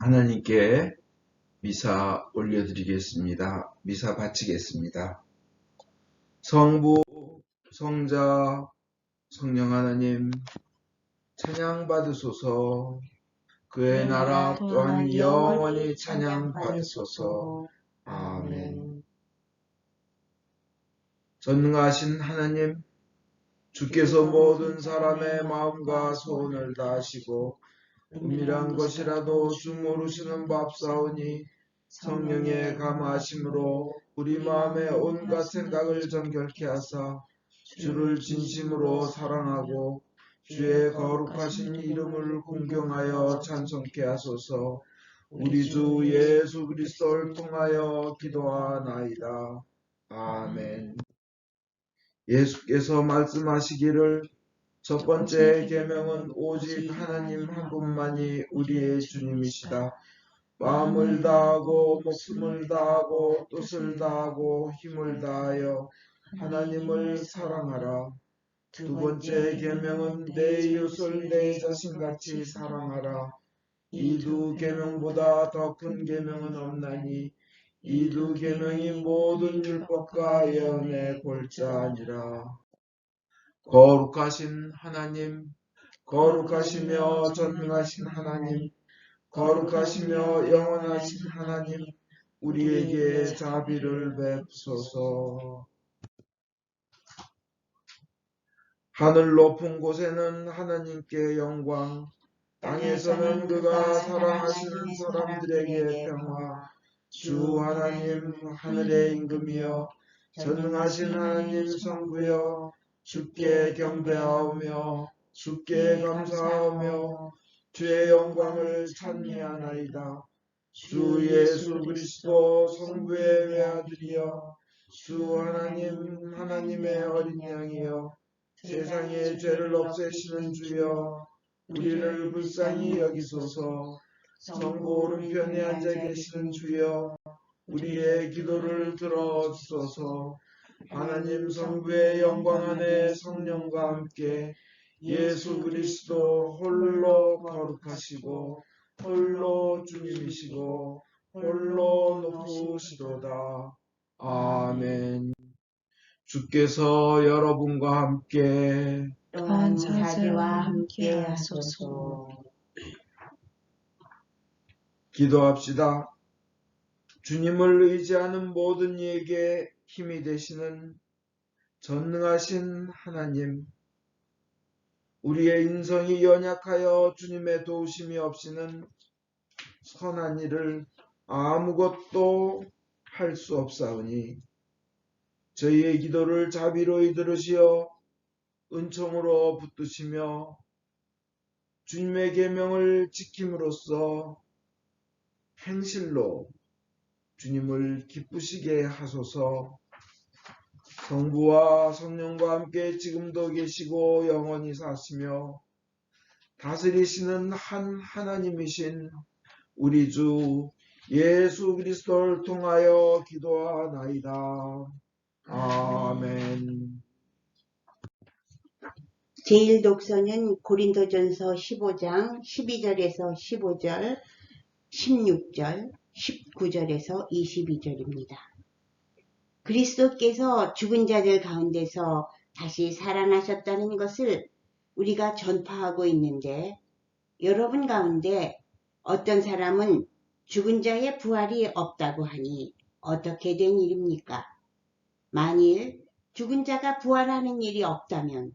하나님께 미사 올려드리겠습니다. 미사 바치겠습니다. 성부, 성자, 성령 하나님 찬양 받으소서. 그의 나라 또한 영원히 찬양 받으소서. 아멘. 전능하신 하나님, 주께서 모든 사람의 마음과 소원을 다하시고 은밀한 것이라도 주 모르시는 법사오니 성령의 감화하심으로 우리 마음의 온갖 생각을 정결케 하사 주를 진심으로 사랑하고 주의 거룩하신 이름을 공경하여 찬송케 하소서. 우리 주 예수 그리스도를 통하여 기도하나이다. 아멘. 예수께서 말씀하시기를 첫 번째 계명은 오직 하나님 한 분만이 우리의 주님이시다. 마음을 다하고 목숨을 다하고 뜻을 다하고 힘을 다하여 하나님을 사랑하라. 두 번째 계명은 내 이웃을 내 자신같이 사랑하라. 이 두 계명보다 더 큰 계명은 없나니 이 두 계명이 모든 율법과 예언의 골자니라. 거룩하신 하나님, 거룩하시며 전능하신 하나님, 거룩하시며 영원하신 하나님, 우리에게 자비를 베푸소서. 하늘 높은 곳에는 하나님께 영광, 땅에서는 그가 사랑하시는 사람들에게 평화. 주 하나님 하늘의 임금이여, 전능하신 하나님 성부여, 주께 경배하오며 주께 감사하오며 주의 영광을 찬미하나이다. 주 예수 그리스도 성부의 외아들이여, 주 하나님 하나님의 어린 양이여, 세상의 죄를 없애시는 주여, 우리를 불쌍히 여기소서. 성부 오른편에 앉아 계시는 주여, 우리의 기도를 들어주소서. 하나님 성부의 영광 안에 성령과 함께 예수 그리스도 홀로 거룩하시고 홀로 주님이시고 홀로 높으시도다. 아멘. 주께서 여러분과 함께 또한 사제와 함께 하소서. 기도합시다. 주님을 의지하는 모든 이에게 힘이 되시는 전능하신 하나님, 우리의 인성이 연약하여 주님의 도우심이 없이는 선한 일을 아무것도 할 수 없사오니 저희의 기도를 자비로이 들으시어 은총으로 붙드시며 주님의 계명을 지킴으로써 행실로 주님을 기쁘시게 하소서. 성부와 성령과 함께 지금도 계시고 영원히 사시며 다스리시는 한 하나님이신 우리 주 예수 그리스도를 통하여 기도하나이다. 아멘. 제1독서는 고린도전서 15장 12절에서 15절, 16절, 19절에서 22절입니다. 그리스도께서 죽은 자들 가운데서 다시 살아나셨다는 것을 우리가 전파하고 있는데, 여러분 가운데 어떤 사람은 죽은 자의 부활이 없다고 하니 어떻게 된 일입니까? 만일 죽은 자가 부활하는 일이 없다면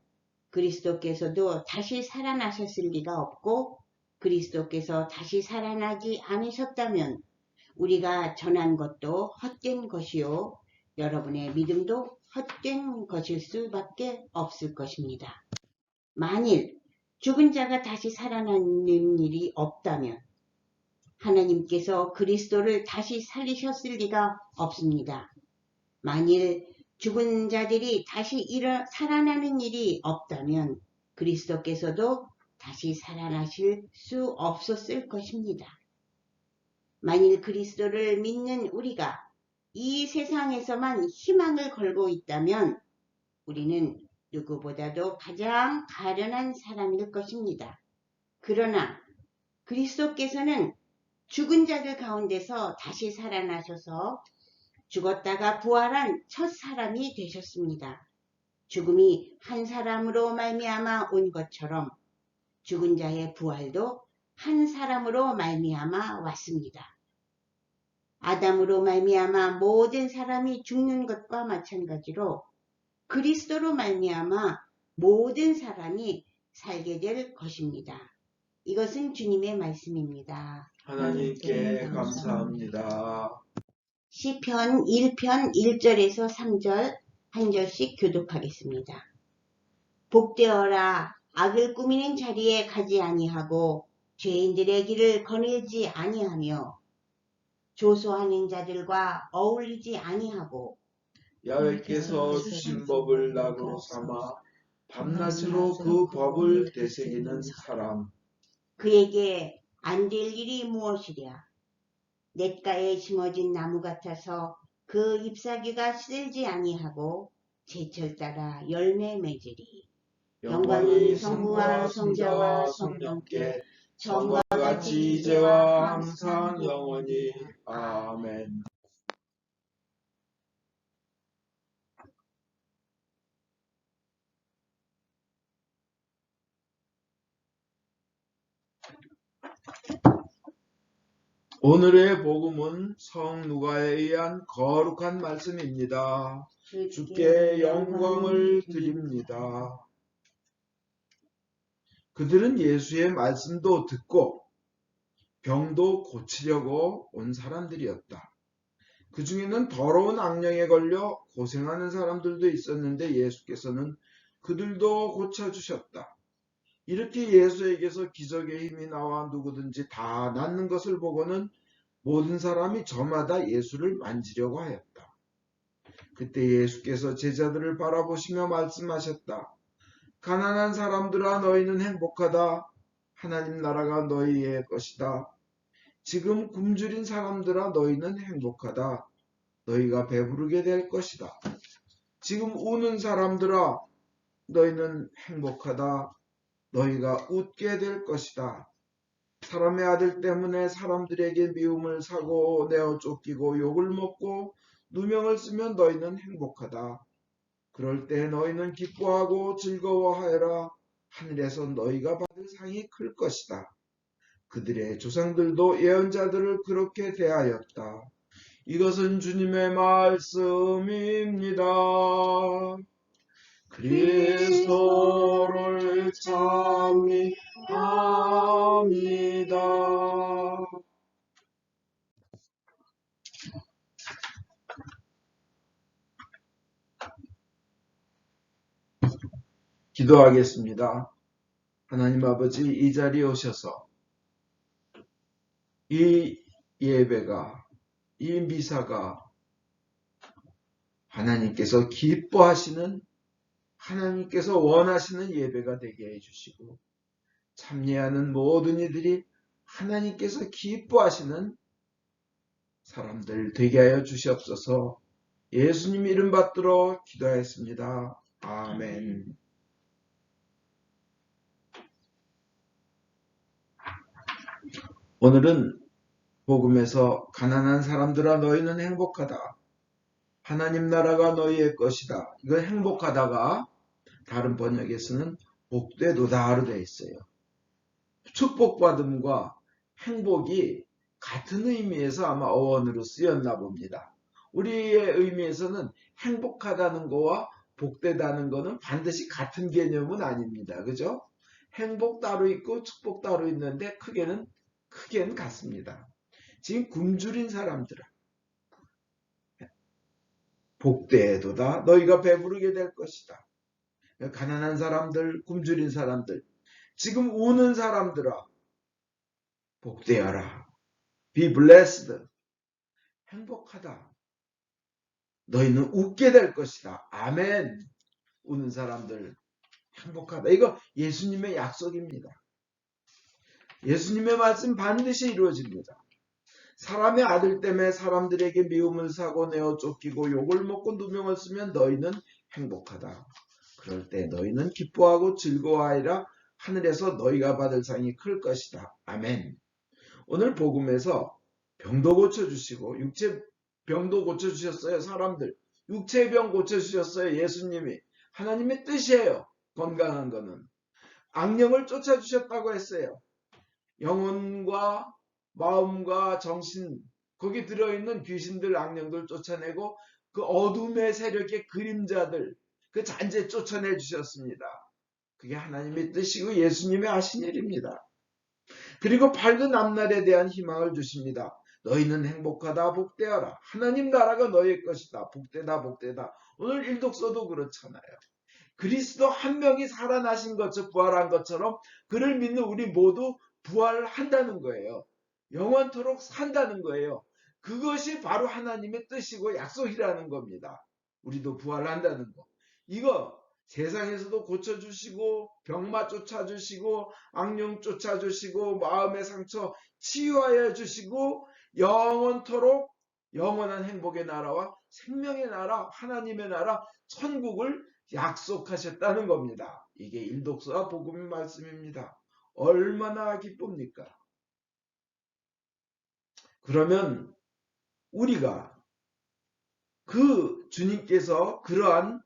그리스도께서도 다시 살아나셨을 리가 없고, 그리스도께서 다시 살아나지 않으셨다면 우리가 전한 것도 헛된 것이요, 여러분의 믿음도 헛된 것일 수밖에 없을 것입니다. 만일 죽은 자가 다시 살아나는 일이 없다면 하나님께서 그리스도를 다시 살리셨을 리가 없습니다. 만일 죽은 자들이 다시 살아나는 일이 없다면 그리스도께서도 다시 살아나실 수 없었을 것입니다. 만일 그리스도를 믿는 우리가 이 세상에서만 희망을 걸고 있다면 우리는 누구보다도 가장 가련한 사람일 것입니다. 그러나 그리스도께서는 죽은 자들 가운데서 다시 살아나셔서 죽었다가 부활한 첫 사람이 되셨습니다. 죽음이 한 사람으로 말미암아 온 것처럼 죽은 자의 부활도 한 사람으로 말미암아 왔습니다. 아담으로 말미암아 모든 사람이 죽는 것과 마찬가지로 그리스도로 말미암아 모든 사람이 살게 될 것입니다. 이것은 주님의 말씀입니다. 하나님께 감사합니다. 시편 1편 1절에서 3절 한 절씩 교독하겠습니다. 복되어라 악을 꾸미는 자리에 가지 아니하고 죄인들의 길을 거닐지 아니하며 조소하는 자들과 어울리지 아니하고 야훼께서 주신 법을 낙으로 삼아 밤낮으로 그 법을 되새기는 사람. 그에게 안 될 일이 무엇이랴. 냇가에 심어진 나무 같아서 그 잎사귀가 시들지 아니하고 제철 따라 열매 맺으리. 영광이 성부와 성자와 성령께 처음과 같이 이제와 항상 영원히. 아멘. 오늘의 복음은 성 누가에 의한 거룩한 말씀입니다. 주께 영광을 드립니다. 그들은 예수의 말씀도 듣고 병도 고치려고 온 사람들이었다. 그 중에는 더러운 악령에 걸려 고생하는 사람들도 있었는데 예수께서는 그들도 고쳐주셨다. 이렇게 예수에게서 기적의 힘이 나와 누구든지 다 낫는 것을 보고는 모든 사람이 저마다 예수를 만지려고 하였다. 그때 예수께서 제자들을 바라보시며 말씀하셨다. 가난한 사람들아 너희는 행복하다. 하나님 나라가 너희의 것이다. 지금 굶주린 사람들아 너희는 행복하다. 너희가 배부르게 될 것이다. 지금 우는 사람들아 너희는 행복하다. 너희가 웃게 될 것이다. 사람의 아들 때문에 사람들에게 미움을 사고 내어 쫓기고 욕을 먹고 누명을 쓰면 너희는 행복하다. 그럴 때 너희는 기뻐하고 즐거워하여라. 하늘에서 너희가 받을 상이 클 것이다. 그들의 조상들도 예언자들을 그렇게 대하였다. 이것은 주님의 말씀입니다. 그리스도를 찬미합니다. 기도하겠습니다. 하나님 아버지, 이 자리에 오셔서 이 예배가, 이 미사가 하나님께서 기뻐하시는, 하나님께서 원하시는 예배가 되게 해주시고 참여하는 모든 이들이 하나님께서 기뻐하시는 사람들 되게 하여 주시옵소서. 예수님 이름 받들어 기도하였습니다. 아멘. 오늘은 복음에서 가난한 사람들아 너희는 행복하다. 하나님 나라가 너희의 것이다. 이거 행복하다가 다른 번역에서는 복되도다로 되어 있어요. 축복받음과 행복이 같은 의미에서 아마 어원으로 쓰였나 봅니다. 우리의 의미에서는 행복하다는 거와 복되다는 거는 반드시 같은 개념은 아닙니다. 그죠? 행복 따로 있고 축복 따로 있는데 크게는 같습니다. 지금 굶주린 사람들아 복되도다. 너희가 배부르게 될 것이다. 가난한 사람들, 굶주린 사람들, 지금 우는 사람들아 복되어라. Be blessed. 행복하다. 너희는 웃게 될 것이다. 아멘. 우는 사람들 행복하다. 이거 예수님의 약속입니다. 예수님의 말씀 반드시 이루어집니다. 사람의 아들 때문에 사람들에게 미움을 사고 내어 쫓기고 욕을 먹고 누명을 쓰면 너희는 행복하다. 그럴 때 너희는 기뻐하고 즐거워하리라. 하늘에서 너희가 받을 상이 클 것이다. 아멘. 오늘 복음에서 병도 고쳐주시고 육체 병도 고쳐주셨어요. 사람들 육체의 병 고쳐주셨어요. 예수님이 하나님의 뜻이에요. 건강한 거는 악령을 쫓아주셨다고 했어요. 영혼과 마음과 정신 거기 들어있는 귀신들 악령들 쫓아내고 그 어둠의 세력의 그림자들 그 잔재 쫓아내 주셨습니다. 그게 하나님의 뜻이고 예수님의 하신 일입니다. 그리고 밝은 앞날에 대한 희망을 주십니다. 너희는 행복하다 복되어라. 하나님 나라가 너희의 것이다. 복되다 복되다. 오늘 일독서도 그렇잖아요. 그리스도 한 명이 살아나신 것처럼 부활한 것처럼 그를 믿는 우리 모두 부활한다는 거예요. 영원토록 산다는 거예요. 그것이 바로 하나님의 뜻이고 약속이라는 겁니다. 우리도 부활한다는 거. 이거 세상에서도 고쳐주시고 병마 쫓아주시고 악령 쫓아주시고 마음의 상처 치유하여 주시고 영원토록 영원한 행복의 나라와 생명의 나라 하나님의 나라 천국을 약속하셨다는 겁니다. 이게 일독서와 복음의 말씀입니다. 얼마나 기쁩니까? 그러면 우리가 그 주님께서 그러한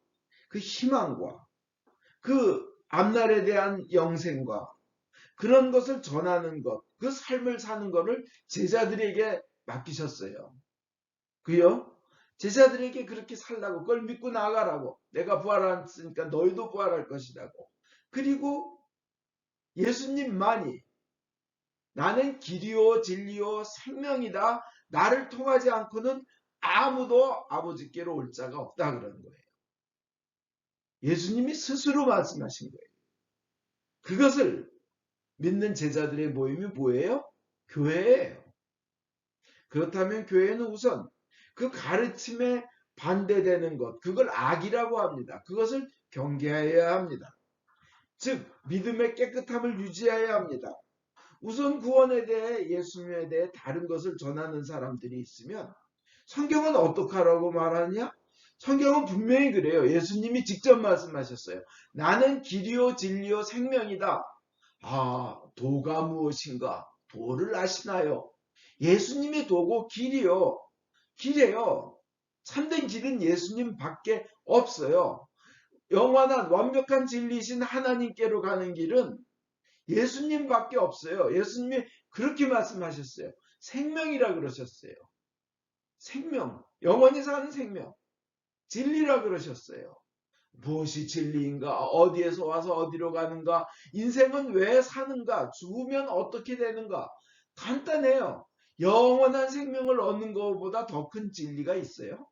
그 희망과 그 앞날에 대한 영생과 그런 것을 전하는 것, 그 삶을 사는 것을 제자들에게 맡기셨어요. 그요? 제자들에게 그렇게 살라고 그걸 믿고 나아가라고 내가 부활했으니까 너희도 부활할 것이라고. 그리고 예수님만이 나는 길이요 진리요 생명이다. 나를 통하지 않고는 아무도 아버지께로 올 자가 없다 그러는 거예요. 예수님이 스스로 말씀하신 거예요. 그것을 믿는 제자들의 모임이 뭐예요? 교회예요. 그렇다면 교회는 우선 그 가르침에 반대되는 것, 그걸 악이라고 합니다. 그것을 경계해야 합니다. 즉 믿음의 깨끗함을 유지해야 합니다. 우선 구원에 대해 예수님에 대해 다른 것을 전하는 사람들이 있으면 성경은 어떻게 하라고 말하냐? 성경은 분명히 그래요. 예수님이 직접 말씀하셨어요. 나는 길이요 진리요 생명이다. 아, 도가 무엇인가? 도를 아시나요? 예수님이 도고 길이요. 길이에요. 참된 길은 예수님 밖에 없어요. 영원한 완벽한 진리신 하나님께로 가는 길은 예수님밖에 없어요. 예수님이 그렇게 말씀하셨어요. 생명이라 그러셨어요. 생명, 영원히 사는 생명, 진리라 그러셨어요. 무엇이 진리인가? 어디에서 와서 어디로 가는가? 인생은 왜 사는가? 죽으면 어떻게 되는가? 간단해요. 영원한 생명을 얻는 것보다 더 큰 진리가 있어요?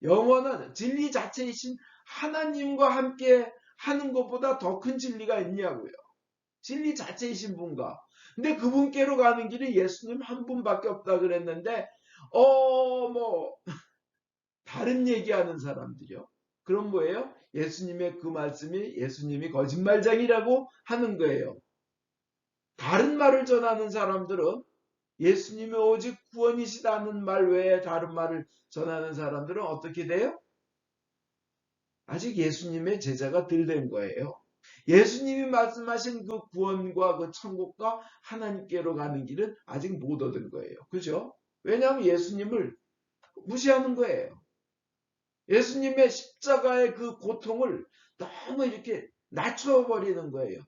영원한 진리 자체이신 하나님과 함께 하는 것보다 더 큰 진리가 있냐고요. 진리 자체이신 분과. 근데 그분께로 가는 길이 예수님 한 분밖에 없다 그랬는데 뭐 다른 얘기하는 사람들이요. 그럼 뭐예요? 예수님의 그 말씀이 예수님이 거짓말장이라고 하는 거예요. 다른 말을 전하는 사람들은 예수님이 오직 구원이시다는 말 외에 다른 말을 전하는 사람들은 어떻게 돼요? 아직 예수님의 제자가 덜 된 거예요. 예수님이 말씀하신 그 구원과 그 천국과 하나님께로 가는 길은 아직 못 얻은 거예요. 그죠? 왜냐하면 예수님을 무시하는 거예요. 예수님의 십자가의 그 고통을 너무 이렇게 낮춰버리는 거예요.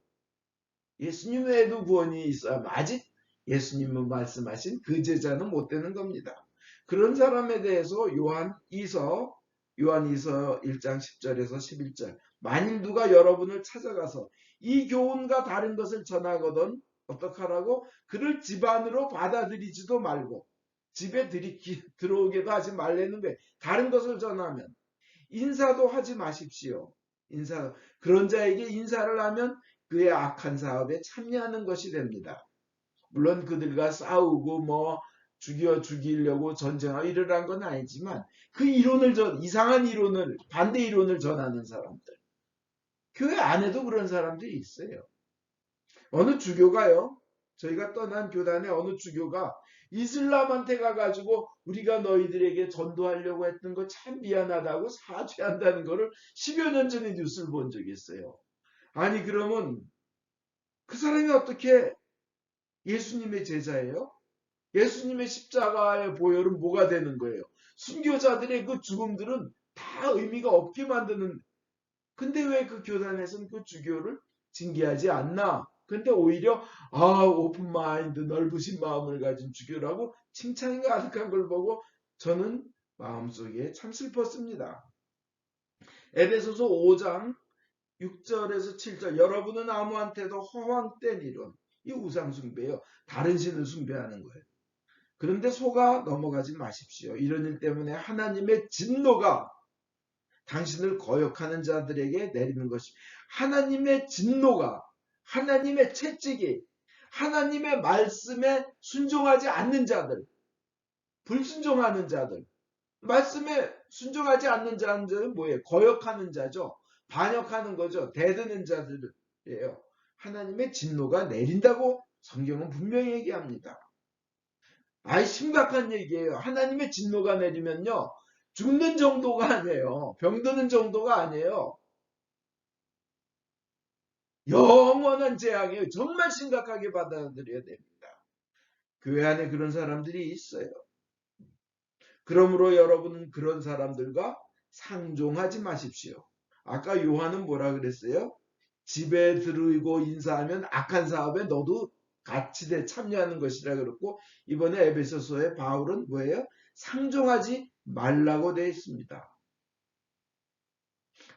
예수님 외에도 구원이 있어야 아직 예수님은 말씀하신 그 제자는 못 되는 겁니다. 그런 사람에 대해서 요한 2서 1장 10절에서 11절 만일 누가 여러분을 찾아가서 이 교훈과 다른 것을 전하거든 어떡하라고? 그를 집 안으로 받아들이지도 말고 집에 들어오게도 하지 말라는 거예요. 다른 것을 전하면 인사도 하지 마십시오. 그런 자에게 인사를 하면 그의 악한 사업에 참여하는 것이 됩니다. 물론 그들과 싸우고 죽이려고 전쟁하고 이러란 건 아니지만 그 이상한 이론을 반대 이론을 전하는 사람들 교회 안에도 그런 사람들이 있어요. 어느 주교가요. 저희가 떠난 교단의 어느 주교가 이슬람한테 가가지고 우리가 너희들에게 전도하려고 했던 거 참 미안하다고 사죄한다는 거를 10여 년 전에 뉴스를 본 적이 있어요. 아니 그러면 그 사람이 어떻게 예수님의 제자예요? 예수님의 십자가의 보혈은 뭐가 되는 거예요? 순교자들의 그 죽음들은 다 의미가 없게 만드는, 근데 왜 그 교단에서는 그 주교를 징계하지 않나? 근데 오히려 오픈 마인드, 넓으신 마음을 가진 주교라고 칭찬이 가득한 걸 보고 저는 마음속에 참 슬펐습니다. 에베소서 5장 6절에서 7절, 여러분은 아무한테도 허황된 이론, 이 우상숭배요, 다른 신을 숭배하는 거예요. 그런데 속아 넘어가지 마십시오. 이런 일 때문에 하나님의 진노가 당신을 거역하는 자들에게 내리는 것이, 하나님의 진노가, 하나님의 채찍이, 하나님의 말씀에 순종하지 않는 자들, 불순종하는 자들, 말씀에 순종하지 않는 자들은 뭐예요? 거역하는 자죠. 반역하는 거죠. 대드는 자들이에요. 하나님의 진노가 내린다고 성경은 분명히 얘기합니다. 심각한 얘기예요. 하나님의 진노가 내리면요, 죽는 정도가 아니에요. 병드는 정도가 아니에요. 영원한 재앙이에요. 정말 심각하게 받아들여야 됩니다. 교회 안에 그런 사람들이 있어요. 그러므로 여러분은 그런 사람들과 상종하지 마십시오. 아까 요한은 뭐라 그랬어요? 집에 들이고 인사하면 악한 사업에 너도 같이 참여하는 것이라 그랬고, 이번에 에베소서의 바울은 뭐예요? 상종하지 말라고 되어 있습니다.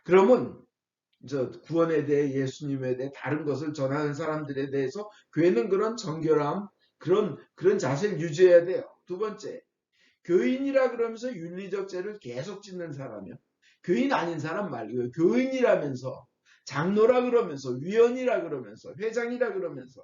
그러면 구원에 대해, 예수님에 대해 다른 것을 전하는 사람들에 대해서 교회는 그런 정결함, 그런 자세를 유지해야 돼요. 두 번째, 교인이라 그러면서 윤리적 죄를 계속 짓는 사람이요. 교인 아닌 사람 말고요. 교인이라면서, 장로라 그러면서, 위원이라 그러면서, 회장이라 그러면서.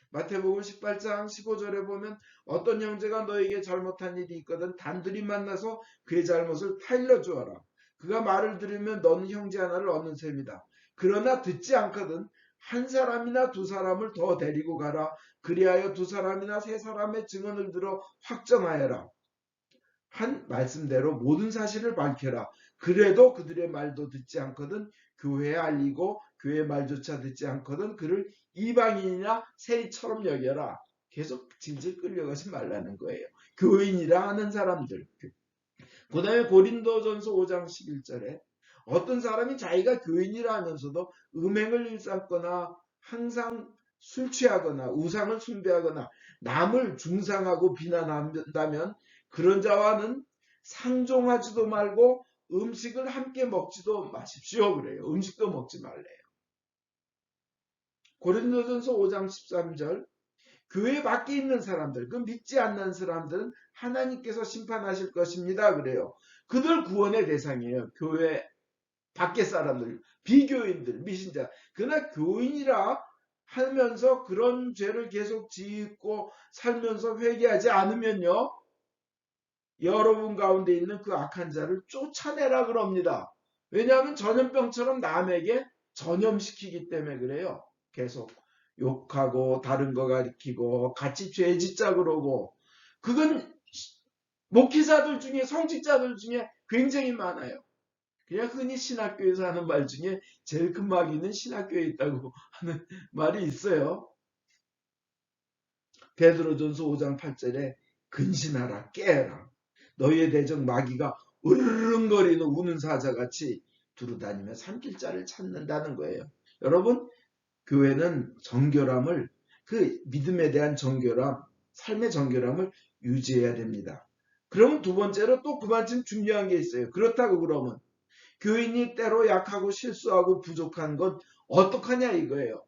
마태복음 18장 15절에 보면 어떤 형제가 너에게 잘못한 일이 있거든 단둘이 만나서 그의 잘못을 타일러 주어라. 그가 말을 들으면 너는 형제 하나를 얻는 셈이다. 그러나 듣지 않거든 한 사람이나 두 사람을 더 데리고 가라. 그리하여 두 사람이나 세 사람의 증언을 들어 확정하여라. 한 말씀대로 모든 사실을 밝혀라. 그래도 그들의 말도 듣지 않거든 교회에 알리고 교회의 말조차 듣지 않거든 그를 이방인이나 세리처럼 여겨라. 계속 질질 끌려가지 말라는 거예요. 교인이라 하는 사람들. 그 다음에 고린도전서 5장 11절에 어떤 사람이 자기가 교인이라 하면서도 음행을 일삼거나 항상 술 취하거나 우상을 숭배하거나 남을 중상하고 비난한다면 그런 자와는 상종하지도 말고 음식을 함께 먹지도 마십시오. 그래요. 음식도 먹지 말래요. 고린도전서 5장 13절, 교회 밖에 있는 사람들, 그 믿지 않는 사람들은 하나님께서 심판하실 것입니다. 그래요. 그들 구원의 대상이에요. 교회 밖의 사람들, 비교인들, 미신자. 그러나 교인이라 하면서 그런 죄를 계속 짓고 살면서 회개하지 않으면요, 여러분 가운데 있는 그 악한 자를 쫓아내라 그럽니다. 왜냐하면 전염병처럼 남에게 전염시키기 때문에 그래요. 계속 욕하고 다른 거 가리키고 같이 죄 짓자 그러고, 그건 목회자들 중에, 성직자들 중에 굉장히 많아요. 그냥 흔히 신학교에서 하는 말 중에 제일 큰 마귀는 신학교에 있다고 하는 말이 있어요. 베드로전서 5장 8절에 근신하라, 깨라. 너희의 대적 마귀가 으르렁거리는 우는 사자같이 두루다니며 삼킬 자를 찾는다는 거예요. 여러분, 교회는 정결함을, 그 믿음에 대한 정결함, 삶의 정결함을 유지해야 됩니다. 그러면 두 번째로 또 그만큼 중요한 게 있어요. 그렇다고 그러면 교인이 때로 약하고 실수하고 부족한 건 어떡하냐 이거예요.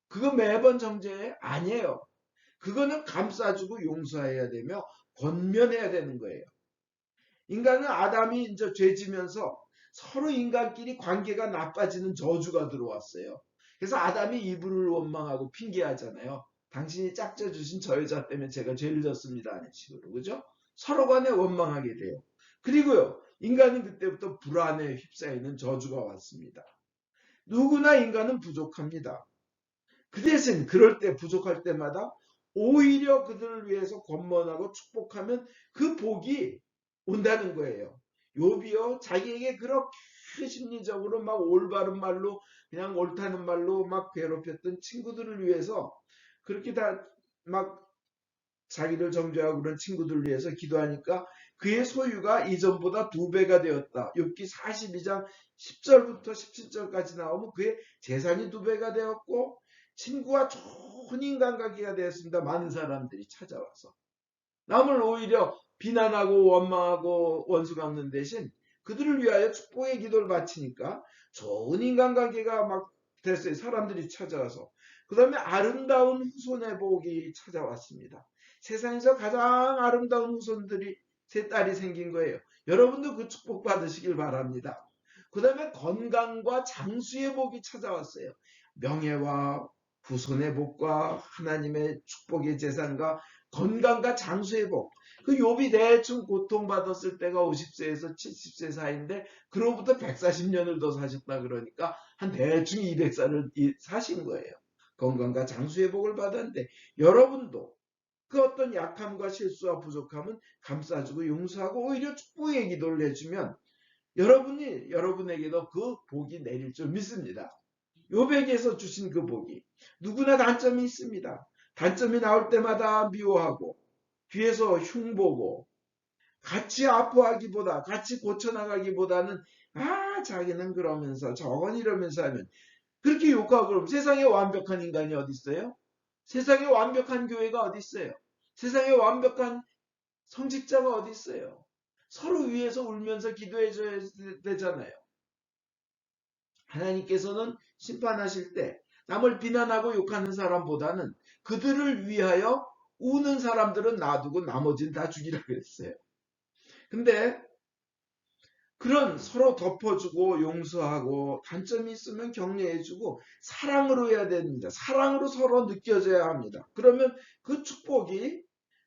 그거 매번 정죄해? 아니에요. 그거는 감싸주고 용서해야 되며 권면해야 되는 거예요. 인간은 아담이 이제 죄 지면서 서로 인간끼리 관계가 나빠지는 저주가 들어왔어요. 그래서 아담이 이브를 원망하고 핑계하잖아요. 당신이 짝져 주신 저 여자 때문에 제가 죄를 졌습니다. 하는 식으로. 그죠? 서로 간에 원망하게 돼요. 그리고요, 인간은 그때부터 불안에 휩싸이는 저주가 왔습니다. 누구나 인간은 부족합니다. 그 대신 그럴 때, 부족할 때마다 오히려 그들을 위해서 권면하고 축복하면 그 복이 온다는 거예요. 욥이요, 자기에게 그렇게 심리적으로 막 올바른 말로, 그냥 옳다는 말로 막 괴롭혔던 친구들을 위해서 그렇게 다 막 자기를 정죄하고 그런 친구들 위해서 기도하니까 그의 소유가 이전보다 2배가 되었다. 욥기 42장 10절부터 17절까지 나오면 그의 재산이 2배가 되었고 친구와 좋은 인간관계가 되었습니다. 많은 사람들이 찾아와서 남을 오히려 비난하고 원망하고 원수 갚는 대신 그들을 위하여 축복의 기도를 바치니까 좋은 인간관계가 막 됐어요. 사람들이 찾아와서. 그 다음에 아름다운 후손의 복이 찾아왔습니다. 세상에서 가장 아름다운 후손들이 세 딸이 생긴 거예요. 여러분도 그 축복 받으시길 바랍니다. 그 다음에 건강과 장수의 복이 찾아왔어요. 명예와 후손의 복과 하나님의 축복의 재산과 건강과 장수의 복. 그 욥이 대충 고통받았을 때가 50세에서 70세 사이인데 그로부터 140년을 더 사셨다 그러니까 한 대충 200살을 사신 거예요. 건강과 장수의 복을 받았는데 여러분도 그 어떤 약함과 실수와 부족함은 감싸주고 용서하고 오히려 축복의 기도를 해주면 여러분이 여러분에게도 그 복이 내릴 줄 믿습니다. 욥에게서 주신 그 복이 누구나 단점이 있습니다. 단점이 나올 때마다 미워하고 뒤에서 흉보고 같이 아파하기보다 같이 고쳐나가기보다는 자기는 그러면서 저건 이러면서 하면 그렇게 욕하고 그러면 세상에 완벽한 인간이 어디 있어요? 세상에 완벽한 교회가 어디 있어요? 세상에 완벽한 성직자가 어디 있어요? 서로 위해서 울면서 기도해 줘야 되잖아요. 하나님께서는 심판하실 때 남을 비난하고 욕하는 사람보다는 그들을 위하여 우는 사람들은 놔두고 나머지는 다 죽이라고 했어요. 근데 그런 서로 덮어주고 용서하고 단점이 있으면 격려해주고 사랑으로 해야 됩니다. 사랑으로 서로 느껴져야 합니다. 그러면 그 축복이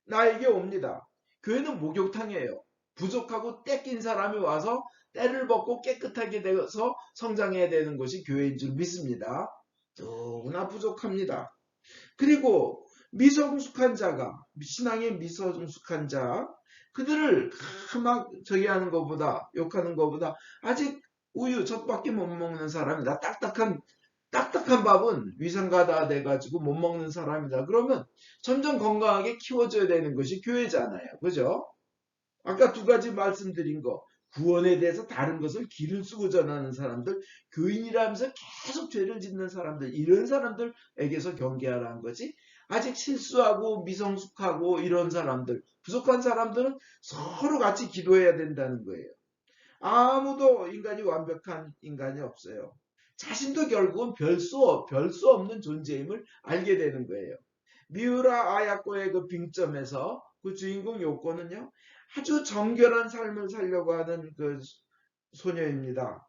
나에게 옵니다. 교회는 목욕탕이에요. 부족하고 떼낀 사람이 와서 때를 벗고 깨끗하게 되어서 성장해야 되는 것이 교회인 줄 믿습니다. 누구나 부족합니다. 그리고 미성숙한 자가 신앙의 미성숙한 자 그들을 막 저기 하는 것보다 욕하는 것보다 아직 우유 젖밖에 못 먹는 사람이다. 딱딱한 밥은 위생가다 돼가지고 못 먹는 사람이다. 그러면 점점 건강하게 키워줘야 되는 것이 교회잖아요. 그죠? 아까 두 가지 말씀드린 거 구원에 대해서 다른 것을 기를 쓰고 전하는 사람들 교인이라면서 계속 죄를 짓는 사람들 이런 사람들에게서 경계하라는 거지 아직 실수하고 미성숙하고 이런 사람들 부족한 사람들은 서로 같이 기도해야 된다는 거예요. 아무도 인간이 완벽한 인간이 없어요. 자신도 결국은 별 수 없는 존재임을 알게 되는 거예요. 미우라 아야코의 그 빙점에서 그 주인공 요코는요 아주 정결한 삶을 살려고 하는 그 소녀입니다.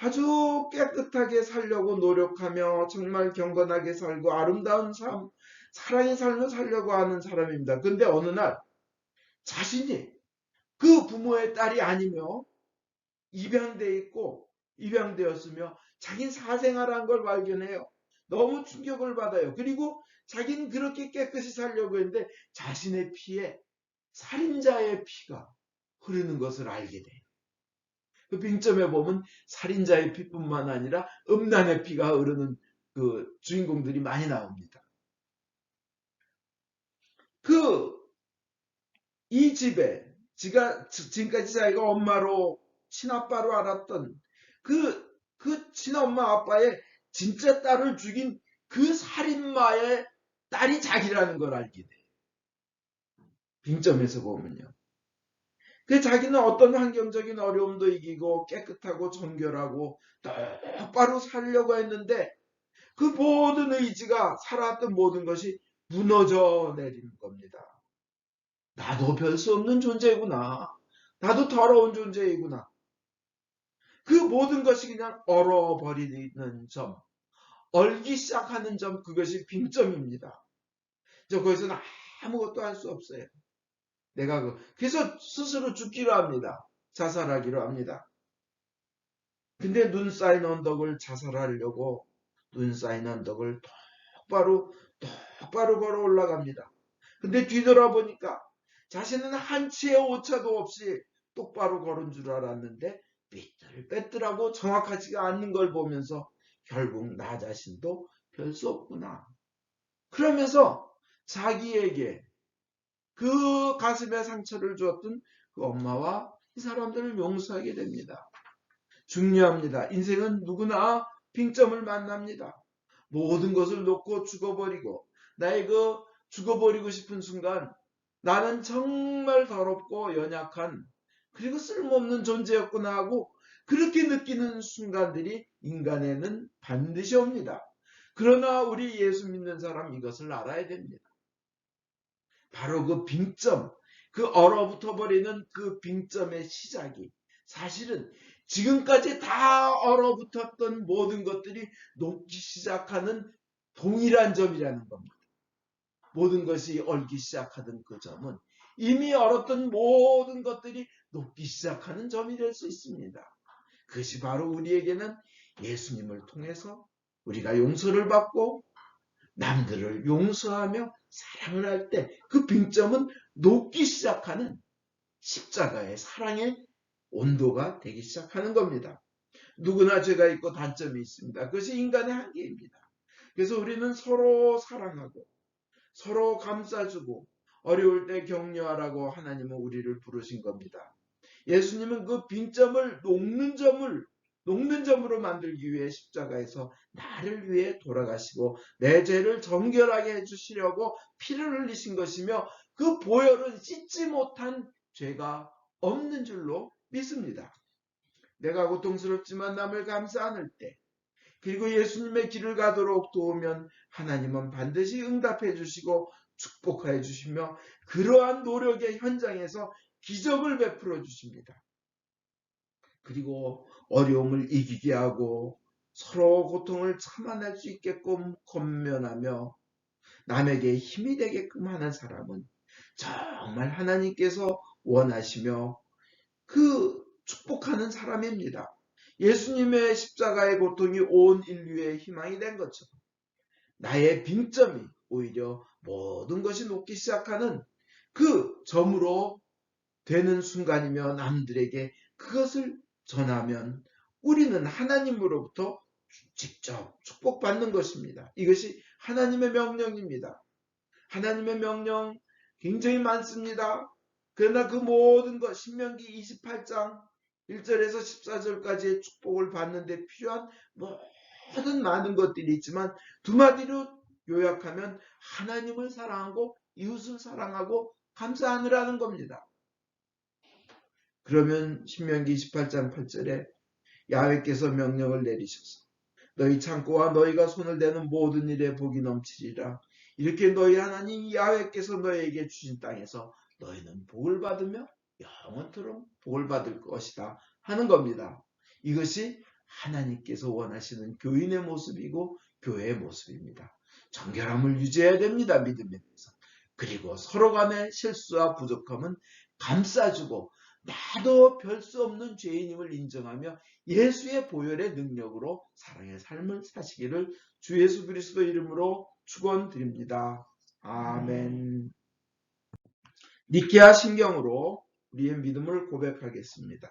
아주 깨끗하게 살려고 노력하며 정말 경건하게 살고 아름다운 삶, 사랑의 삶을 살려고 하는 사람입니다. 근데 어느 날 자신이 그 부모의 딸이 아니며 입양돼 있고 입양되었으며 자기는 사생활한 걸 발견해요. 너무 충격을 받아요. 그리고 자기는 그렇게 깨끗이 살려고 했는데 자신의 피에 살인자의 피가 흐르는 것을 알게 돼요. 그 빙점에 보면 살인자의 피뿐만 아니라 음란의 피가 흐르는 그 주인공들이 많이 나옵니다. 이 집에 지금까지 자기가 엄마로 친아빠로 알았던 그 친엄마 아빠의 진짜 딸을 죽인 그 살인마의 딸이 자기라는 걸 알게 돼요. 빙점에서 보면요. 그 자기는 어떤 환경적인 어려움도 이기고 깨끗하고 정결하고 똑바로 살려고 했는데 그 모든 의지가 살아왔던 모든 것이 무너져 내리는 겁니다. 나도 별 수 없는 존재구나. 나도 더러운 존재이구나. 그 모든 것이 그냥 얼어버리는 점, 얼기 시작하는 점, 그것이 빙점입니다. 거기서는 아무것도 할 수 없어요. 그래서 스스로 죽기로 합니다. 자살하기로 합니다. 근데 눈 쌓인 언덕을 자살하려고 눈 쌓인 언덕을 똑바로 걸어 올라갑니다. 근데 뒤돌아보니까 자신은 한 치의 오차도 없이 똑바로 걸은 줄 알았는데 삐뚤빼뚤하고 정확하지가 않는 걸 보면서 결국 나 자신도 별 수 없구나. 그러면서 자기에게 그 가슴에 상처를 주었던 그 엄마와 이 사람들을 용서하게 됩니다. 중요합니다. 인생은 누구나 빙점을 만납니다. 모든 것을 놓고 죽어버리고 나의 그 죽어버리고 싶은 순간 나는 정말 더럽고 연약한 그리고 쓸모없는 존재였구나 하고 그렇게 느끼는 순간들이 인간에는 반드시 옵니다. 그러나 우리 예수 믿는 사람 이것을 알아야 됩니다. 바로 그 빙점, 그 얼어붙어 버리는 그 빙점의 시작이 사실은 지금까지 다 얼어붙었던 모든 것들이 녹기 시작하는 동일한 점이라는 겁니다. 모든 것이 얼기 시작하던 그 점은 이미 얼었던 모든 것들이 녹기 시작하는 점이 될 수 있습니다. 그것이 바로 우리에게는 예수님을 통해서 우리가 용서를 받고 남들을 용서하며 사랑을 할 때 그 빙점은 녹기 시작하는 십자가의 사랑의 온도가 되기 시작하는 겁니다. 누구나 죄가 있고 단점이 있습니다. 그것이 인간의 한계입니다. 그래서 우리는 서로 사랑하고 서로 감싸주고 어려울 때 격려하라고 하나님은 우리를 부르신 겁니다. 예수님은 그 빈점을 녹는 점으로 만들기 위해 십자가에서 나를 위해 돌아가시고 내 죄를 정결하게 해주시려고 피를 흘리신 것이며 그 보혈은 씻지 못한 죄가 없는 줄로 믿습니다. 내가 고통스럽지만 남을 감싸 안을 때 그리고 예수님의 길을 가도록 도우면 하나님은 반드시 응답해 주시고 축복해 주시며 그러한 노력의 현장에서 기적을 베풀어 주십니다. 그리고 어려움을 이기게 하고 서로 고통을 참아낼 수 있게끔 권면하며 남에게 힘이 되게끔 하는 사람은 정말 하나님께서 원하시며 그 축복하는 사람입니다. 예수님의 십자가의 고통이 온 인류의 희망이 된 것처럼 나의 빈점이 오히려 모든 것이 녹기 시작하는 그 점으로 되는 순간이며 남들에게 그것을 전하면 우리는 하나님으로부터 직접 축복받는 것입니다. 이것이 하나님의 명령입니다. 하나님의 명령 굉장히 많습니다. 그러나 그 모든 것 신명기 28장 1절에서 14절까지의 축복을 받는 데 필요한 모든 많은 것들이 있지만 두 마디로 요약하면 하나님을 사랑하고 이웃을 사랑하고 감사하느라는 겁니다. 그러면 신명기 28장 8절에 야훼께서 명령을 내리셔서 너희 창고와 너희가 손을 대는 모든 일에 복이 넘치리라. 이렇게 너희 하나님 야훼께서 너희에게 주신 땅에서 너희는 복을 받으며 영원토록 복을 받을 것이다 하는 겁니다. 이것이 하나님께서 원하시는 교인의 모습이고 교회의 모습입니다. 정결함을 유지해야 됩니다. 믿음에서. 그리고 서로 간의 실수와 부족함은 감싸주고 나도 별 수 없는 죄인임을 인정하며 예수의 보혈의 능력으로 사랑의 삶을 사시기를 주 예수 그리스도 이름으로 축원드립니다. 아멘. 니케아 신경으로 우리의 믿음을 고백하겠습니다.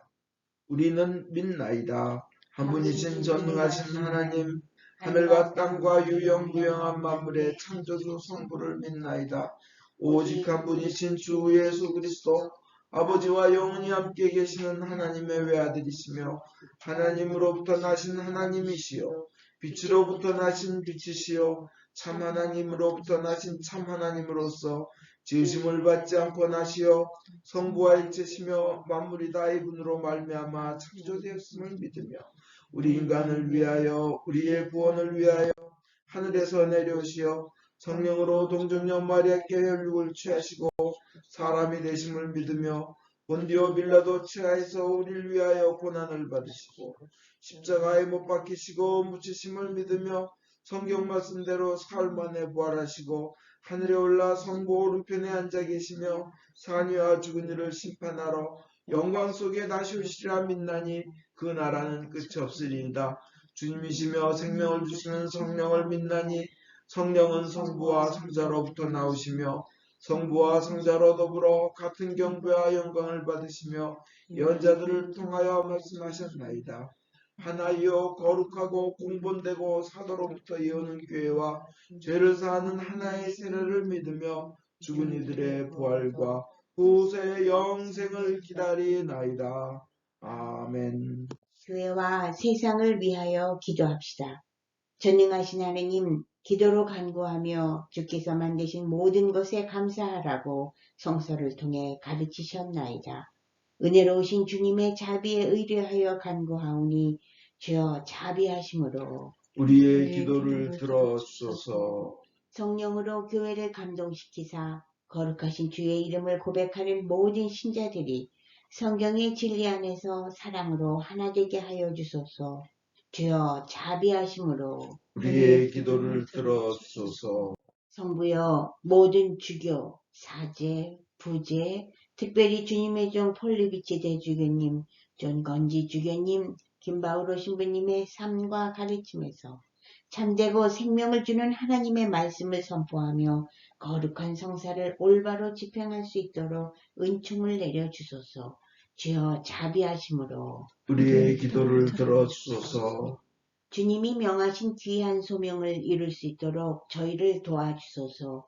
우리는 믿나이다. 한 분이신 전능하신 하나님, 하늘과 땅과 유영무영한 만물의 창조주 성부를 믿나이다. 오직 한 분이신 주 예수 그리스도 아버지와 영원히 함께 계시는 하나님의 외아들이시며 하나님으로부터 나신 하나님이시요 빛으로부터 나신 빛이시요 참 하나님으로부터 나신 참 하나님으로서 지으심을 받지 않고 나시어 성부와 일체시며 만물이 다 이분으로 말미암아 창조되었음을 믿으며 우리 인간을 위하여 우리의 구원을 위하여 하늘에서 내려오시어 성령으로 동정녀 마리아께 혈육을 취하시고 사람이 되심을 믿으며 본디오 빌라도 치하에서 우리를 위하여 고난을 받으시고 십자가에 못 박히시고 묻히심을 믿으며 성경 말씀대로 사흘 만에 부활하시고 하늘에 올라 성부 오른편에 앉아 계시며 산이와 죽은 이를 심판하러 영광 속에 다시 오시리라 믿나니 그 나라는 끝이 없으리이다. 주님이시며 생명을 주시는 성령을 믿나니 성령은 성부와 성자로부터 나오시며 성부와 성자로 더불어 같은 경배와 영광을 받으시며 예언자들을 통하여 말씀하셨나이다. 하나이여 거룩하고 공본되고 사도로부터 이어오는 교회와 죄를 사하는 하나의 세례를 믿으며 죽은 이들의 부활과 후세의 영생을 기다리나이다. 아멘. 교회와 세상을 위하여 기도합시다. 전능하신 하느님, 기도로 간구하며 주께서 만드신 모든 것에 감사하라고 성서를 통해 가르치셨나이다. 은혜로우신 주님의 자비에 의뢰하여 간구하오니 주여 자비하심으로 우리의 기도를 들어주소서. 성령으로 교회를 감동시키사 거룩하신 주의 이름을 고백하는 모든 신자들이 성경의 진리 안에서 사랑으로 하나 되게 하여 주소서. 주여 자비하심으로 우리의 기도를 들어주소서. 성부여 모든 주교, 사제, 부제, 특별히 주님의 종 폴리비치 대주교님, 존 건지 주교님, 김바우로 신부님의 삶과 가르침에서 참되고 생명을 주는 하나님의 말씀을 선포하며 거룩한 성사를 올바로 집행할 수 있도록 은총을 내려주소서. 주여 자비하심으로 우리의 기도를 들어주소서. 주님이 명하신 귀한 소명을 이룰 수 있도록 저희를 도와주소서.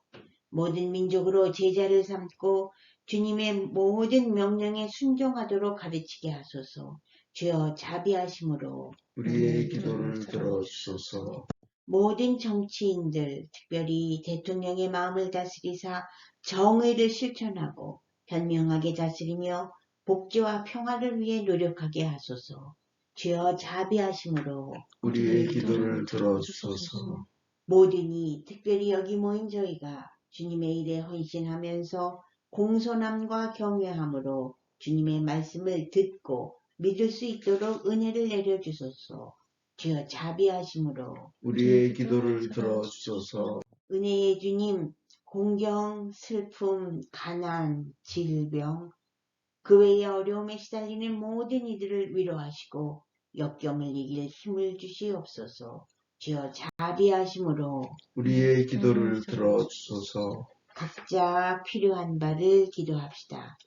모든 민족으로 제자를 삼고 주님의 모든 명령에 순종하도록 가르치게 하소서. 주여 자비하심으로 우리의 기도를 들어주소서. 모든 정치인들, 특별히 대통령의 마음을 다스리사 정의를 실천하고 현명하게 다스리며 복지와 평화를 위해 노력하게 하소서. 주여 자비하심으로 우리의 기도를 들어주소서. 모든이 특별히 여기 모인 저희가 주님의 일에 헌신하면서 공손함과 경외함으로 주님의 말씀을 듣고 믿을 수 있도록 은혜를 내려주소서. 주여 자비하심으로 우리의 기도를 들어주소서. 은혜의 주님, 공경, 슬픔, 가난, 질병, 그 외의 어려움에 시달리는 모든 이들을 위로하시고 역경을 이길 힘을 주시옵소서. 주여 자비하심으로 우리의 기도를 들어주소서. 각자 필요한 바를 기도합시다.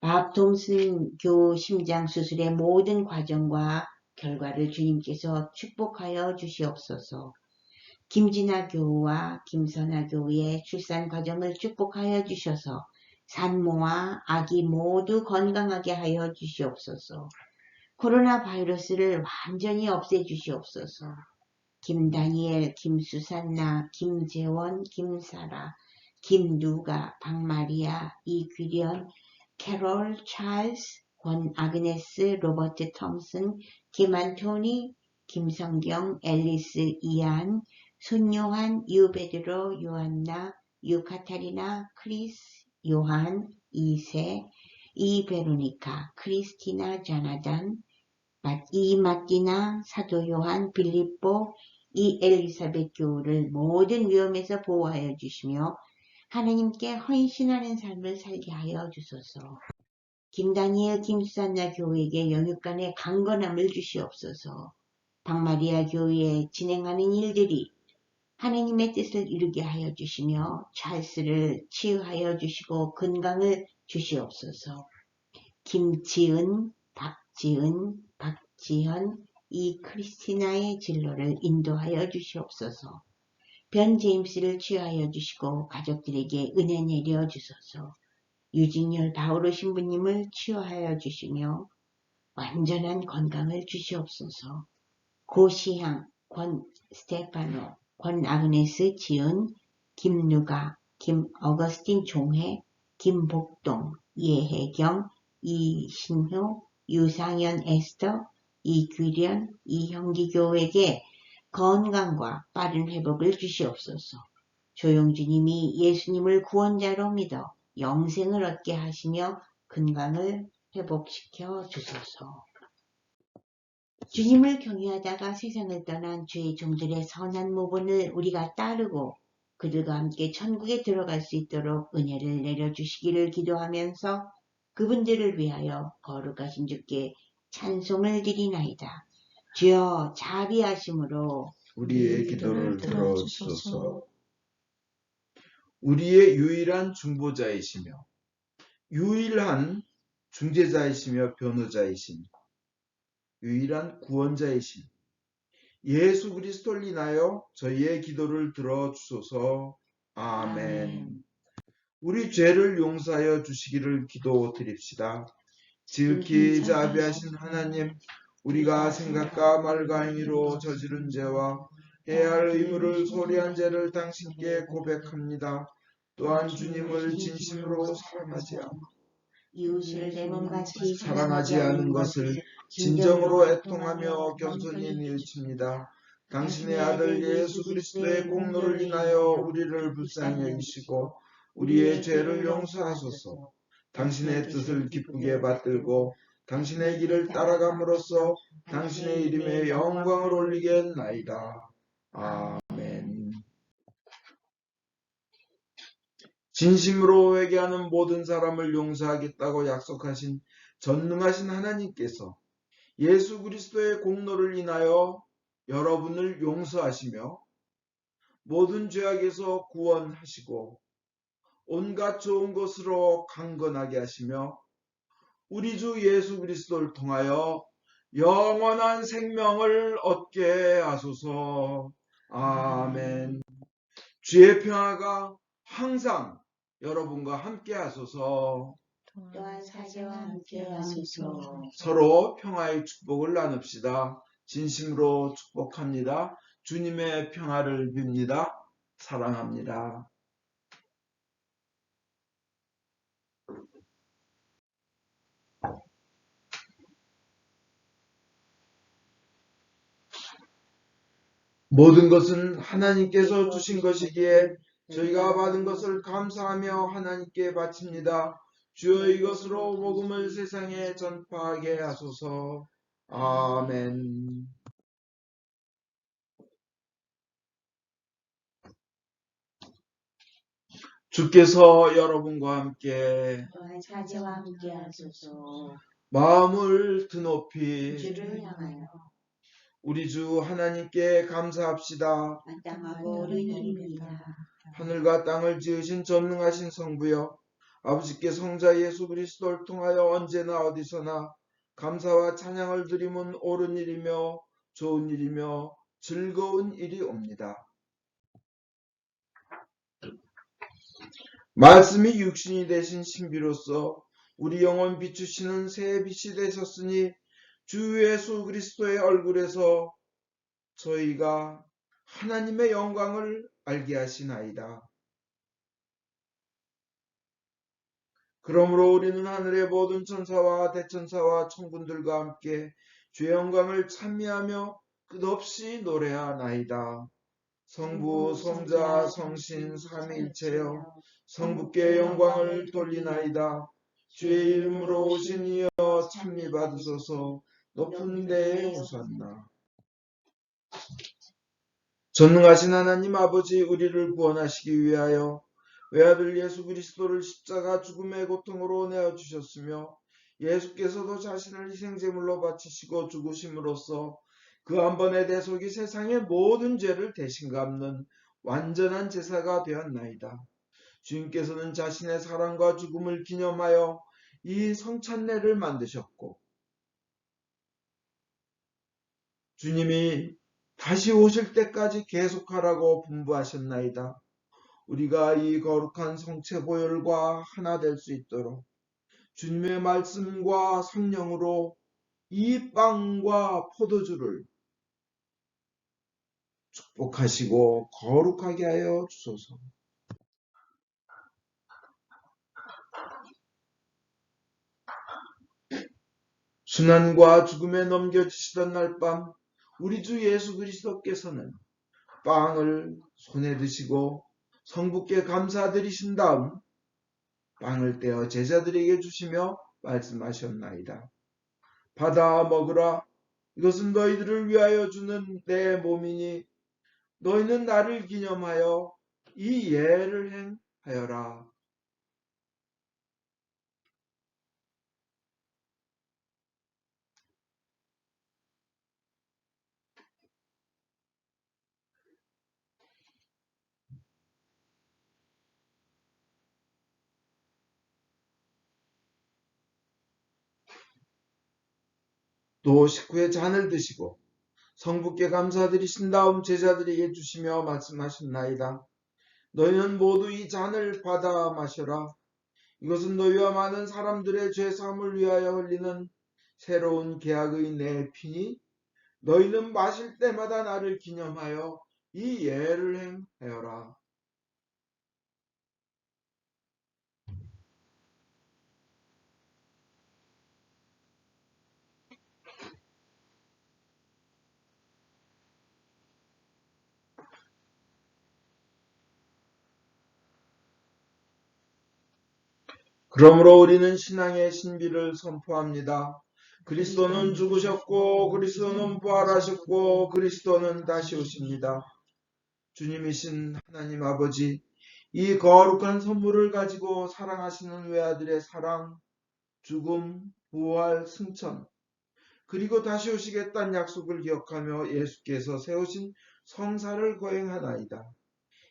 밥 톰슨 교 심장 수술의 모든 과정과 결과를 주님께서 축복하여 주시옵소서. 김진아 교우와 김선아 교우의 출산 과정을 축복하여 주셔서 산모와 아기 모두 건강하게 하여 주시옵소서. 코로나 바이러스를 완전히 없애주시옵소서. 김다니엘, 김수산나, 김재원, 김사라, 김누가, 박마리아, 이규련, 캐롤, 찰스, 권아그네스, 로버트 톰슨, 김안토니, 김성경, 앨리스, 이안, 손요한, 유베드로, 요한나, 유카타리나, 크리스, 요한, 이세, 이베로니카, 크리스티나, 자나단, 이마띠나, 사도 요한, 빌립보, 이 엘리사벳 교우를 모든 위험에서 보호하여 주시며 하나님께 헌신하는 삶을 살게 하여 주소서. 김다니엘, 김수산나 교우에게 영육간의 강건함을 주시옵소서. 박마리아 교우에 진행하는 일들이 하나님의 뜻을 이루게 하여 주시며 찰스를 치유하여 주시고 건강을 주시옵소서. 김지은, 박지은, 박지현, 이 크리스티나의 진로를 인도하여 주시옵소서. 변 제임스를 치유하여 주시고 가족들에게 은혜 내려 주소서. 유진열 바오로 신부님을 치유하여 주시며 완전한 건강을 주시옵소서. 고시향, 권 스테파노, 권 아그네스 지은, 김누가, 김 어거스틴 종회, 김복동, 예혜경, 이신효, 유상현 에스터, 이규련, 이형기교에게 건강과 빠른 회복을 주시옵소서. 조용주님이 예수님을 구원자로 믿어 영생을 얻게 하시며 건강을 회복시켜 주소서. 주님을 경외하다가 세상을 떠난 주의 종들의 선한 모본을 우리가 따르고 그들과 함께 천국에 들어갈 수 있도록 은혜를 내려주시기를 기도하면서 그분들을 위하여 거룩하신 주께 찬송을 드리나이다. 주여 자비하심으로 우리의 기도를 들어주소서. 우리의 유일한 중보자이시며 유일한 중재자이시며 변호자이신 유일한 구원자이신 예수 그리스도를 인하여 저희의 기도를 들어주소서. 아멘. 우리 죄를 용서하여 주시기를 기도드립시다. 지극히 자비하신 하나님, 우리가 생각과 말과 행위로 저지른 죄와 해야 할 의무를 소리한 죄를 당신께 고백합니다. 또한 주님을 진심으로 이웃을 내 몸같이 사랑하지 않은 것을 진정으로 애통하며 겸손히 뉘우칩니다. 당신의 아들 예수 그리스도의 공로를 인하여 우리를 불쌍히 여기시고 우리의 죄를 용서하소서. 당신의 뜻을 기쁘게 받들고 당신의 길을 따라감으로써 당신의 이름에 영광을 올리겠나이다. 아멘. 진심으로 회개하는 모든 사람을 용서하겠다고 약속하신 전능하신 하나님께서 예수 그리스도의 공로를 인하여 여러분을 용서하시며 모든 죄악에서 구원하시고 온갖 좋은 것으로 강건하게 하시며 우리 주 예수 그리스도를 통하여 영원한 생명을 얻게 하소서. 아멘. 주의 평화가 항상 여러분과 함께 하소서. 또한 사제와 함께 하소서. 서로 평화의 축복을 나눕시다. 진심으로 축복합니다. 주님의 평화를 빕니다. 사랑합니다. 모든 것은 하나님께서 주신 것이기에 저희가 받은 것을 감사하며 하나님께 바칩니다. 주여 이것으로 복음을 세상에 전파하게 하소서. 아멘. 주께서 여러분과 함께 또한 사제와 함께 하소서. 마음을 드높이 주를 향하여 우리 주 하나님께 감사합시다. 마땅하고 옳은 일입니다. 하늘과 땅을 지으신 전능하신 성부여, 아버지께 성자 예수 그리스도를 통하여 언제나 어디서나 감사와 찬양을 드리면 옳은 일이며 좋은 일이며 즐거운 일이 옵니다. 말씀이 육신이 되신 신비로서 우리 영혼 비추시는 새 빛이 되셨으니 주 예수 그리스도의 얼굴에서 저희가 하나님의 영광을 알게 하시나이다. 그러므로 우리는 하늘의 모든 천사와 대천사와 천군들과 함께 주의 영광을 찬미하며 끝없이 노래하나이다. 성부, 성자, 성신, 삼위일체여 성부께 영광을 돌리나이다. 주의 이름으로 오신 이여 찬미 받으소서. 높은 데에 오산나. 전능하신 하나님 아버지, 우리를 구원하시기 위하여 외아들 예수 그리스도를 십자가 죽음의 고통으로 내어주셨으며 예수께서도 자신을 희생제물로 바치시고 죽으심으로써 그 한 번의 대속이 세상의 모든 죄를 대신 갚는 완전한 제사가 되었나이다. 주님께서는 자신의 사랑과 죽음을 기념하여 이 성찬례를 만드셨고 주님이 다시 오실 때까지 계속하라고 분부하셨나이다. 우리가 이 거룩한 성체 보혈과 하나 될 수 있도록 주님의 말씀과 성령으로 이 빵과 포도주를 축복하시고 거룩하게 하여 주소서. 순환과 죽음에 넘겨지시던 날 밤 우리 주 예수 그리스도께서는 빵을 손에 드시고 성부께 감사드리신 다음 빵을 떼어 제자들에게 주시며 말씀하셨나이다. 받아 먹으라. 이것은 너희들을 위하여 주는 내 몸이니 너희는 나를 기념하여 이 예를 행하여라. 또 식후에 잔을 드시고 성부께 감사드리신 다음 제자들에게 주시며 말씀하셨나이다. 너희는 모두 이 잔을 받아 마셔라. 이것은 너희와 많은 사람들의 죄사함을 위하여 흘리는 새로운 계약의 내 피니 너희는 마실 때마다 나를 기념하여 이 예를 행하여라. 그러므로 우리는 신앙의 신비를 선포합니다. 그리스도는 죽으셨고 그리스도는 부활하셨고 그리스도는 다시 오십니다. 주님이신 하나님 아버지, 이 거룩한 선물을 가지고 사랑하시는 외아들의 사랑, 죽음, 부활, 승천, 그리고 다시 오시겠다는 약속을 기억하며 예수께서 세우신 성사를 거행하나이다.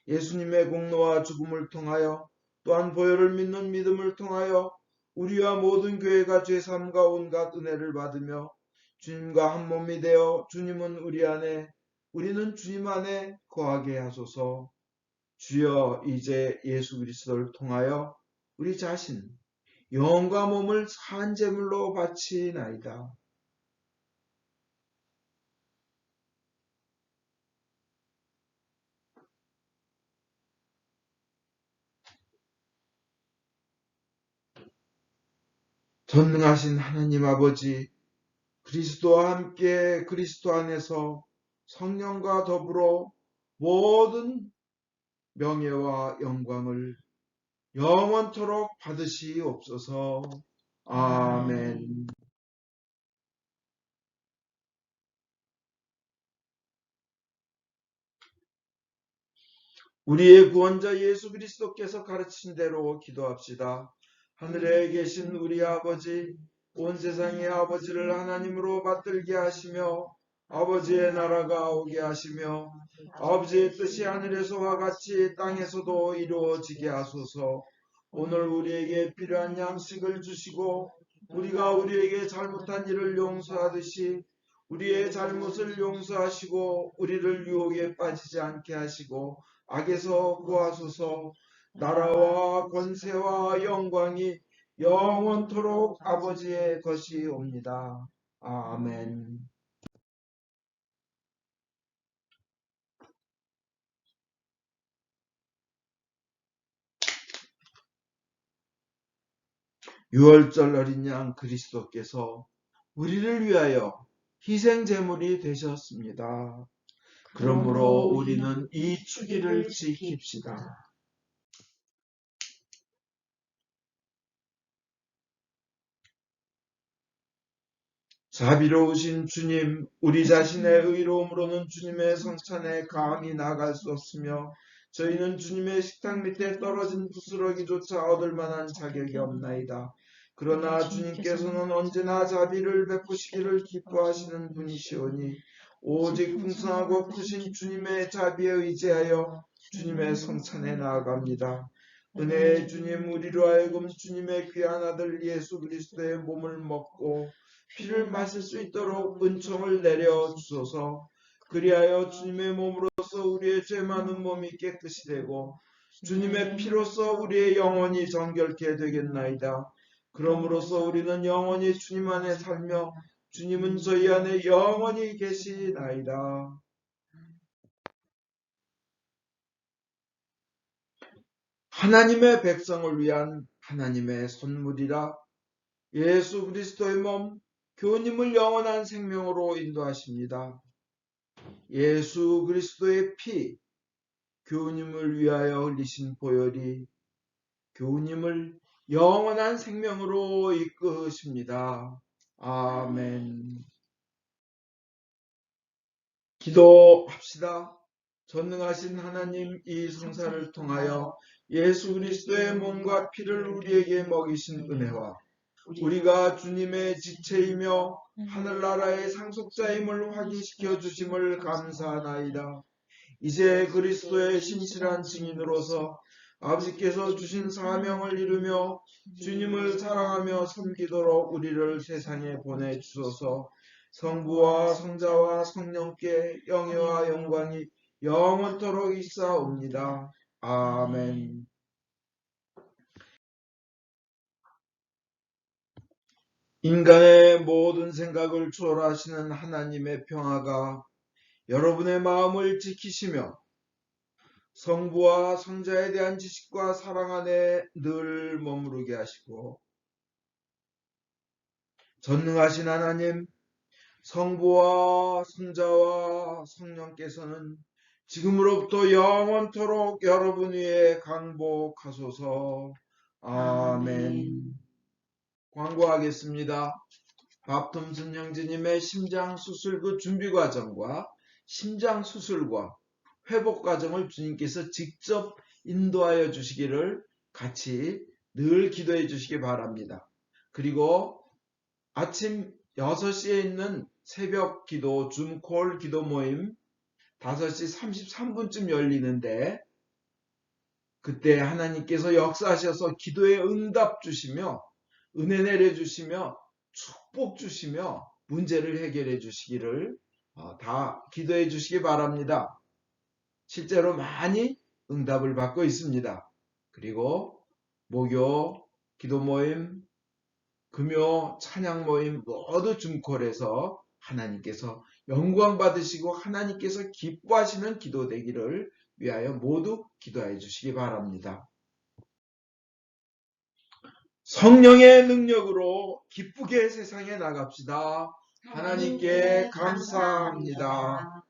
예수님의 공로와 죽음을 통하여 또한 보혈을 믿는 믿음을 통하여 우리와 모든 교회가 죄사함과 온갖 은혜를 받으며 주님과 한 몸이 되어 주님은 우리 안에 우리는 주님 안에 거하게 하소서. 주여, 이제 예수 그리스도를 통하여 우리 자신 영과 몸을 산 제물로 바치나이다. 전능하신 하나님 아버지, 그리스도와 함께 그리스도 안에서 성령과 더불어 모든 명예와 영광을 영원토록 받으시옵소서. 아멘. 우리의 구원자 예수 그리스도께서 가르치신 대로 기도합시다. 하늘에 계신 우리 아버지, 온 세상의 아버지를 하나님으로 받들게 하시며 아버지의 나라가 오게 하시며 아버지의 뜻이 하늘에서와 같이 땅에서도 이루어지게 하소서. 오늘 우리에게 필요한 양식을 주시고 우리가 우리에게 잘못한 일을 용서하듯이 우리의 잘못을 용서하시고 우리를 유혹에 빠지지 않게 하시고 악에서 구하소서. 나라와 권세와 영광이 영원토록 아버지의 것이옵니다. 아멘. 유월절 어린 양 그리스도께서 우리를 위하여 희생 제물이 되셨습니다. 그러므로 우리는 이 주기를 지킵시다. 자비로우신 주님, 우리 자신의 의로움으로는 주님의 성찬에 감히 나갈 수 없으며 저희는 주님의 식탁 밑에 떨어진 부스러기조차 얻을 만한 자격이 없나이다. 그러나 주님께서는 언제나 자비를 베푸시기를 기뻐하시는 분이시오니 오직 풍성하고 크신 주님의 자비에 의지하여 주님의 성찬에 나아갑니다. 은혜의 주님, 우리로 하여금 주님의 귀한 아들 예수 그리스도의 몸을 먹고 피를 마실 수 있도록 은총을 내려 주소서. 그리하여 주님의 몸으로서 우리의 죄 많은 몸이 깨끗이 되고 주님의 피로서 우리의 영혼이 정결케 되겠나이다. 그러므로서 우리는 영원히 주님 안에 살며 주님은 저희 안에 영원히 계시나이다. 하나님의 백성을 위한 하나님의 선물이라 예수 그리스도의 몸 교님을 영원한 생명으로 인도하십니다. 예수 그리스도의 피 교님을 위하여 흘리신 보혈이 교님을 영원한 생명으로 이끄십니다. 아멘. 기도합시다. 전능하신 하나님, 이 성사를 통하여 예수 그리스도의 몸과 피를 우리에게 먹이신 은혜와 우리가 주님의 지체이며 하늘나라의 상속자임을 확인시켜 주심을 감사하나이다. 이제 그리스도의 신실한 증인으로서 아버지께서 주신 사명을 이루며 주님을 사랑하며 섬기도록 우리를 세상에 보내주소서. 성부와 성자와 성령께 영예와 영광이 영원토록 있사옵니다. 아멘. 인간의 모든 생각을 초월하시는 하나님의 평화가 여러분의 마음을 지키시며 성부와 성자에 대한 지식과 사랑 안에 늘 머무르게 하시고, 전능하신 하나님, 성부와 성자와 성령께서는 지금으로부터 영원토록 여러분 위에 강복하소서. 아멘. 광고하겠습니다. 밥톰슨 형제님의 심장수술 준비 과정과 심장수술과 회복 과정을 주님께서 직접 인도하여 주시기를 같이 늘 기도해 주시기 바랍니다. 그리고 아침 6시에 있는 새벽 기도 줌콜 기도 모임 5시 33분쯤 열리는데, 그때 하나님께서 역사하셔서 기도에 응답 주시며 은혜 내려주시며 축복 주시며 문제를 해결해 주시기를 다 기도해 주시기 바랍니다. 실제로 많이 응답을 받고 있습니다. 그리고 목요, 기도 모임, 금요, 찬양 모임 모두 줌콜해서 하나님께서 영광 받으시고 하나님께서 기뻐하시는 기도 되기를 위하여 모두 기도해 주시기 바랍니다. 성령의 능력으로 기쁘게 세상에 나갑시다. 하나님께 감사합니다.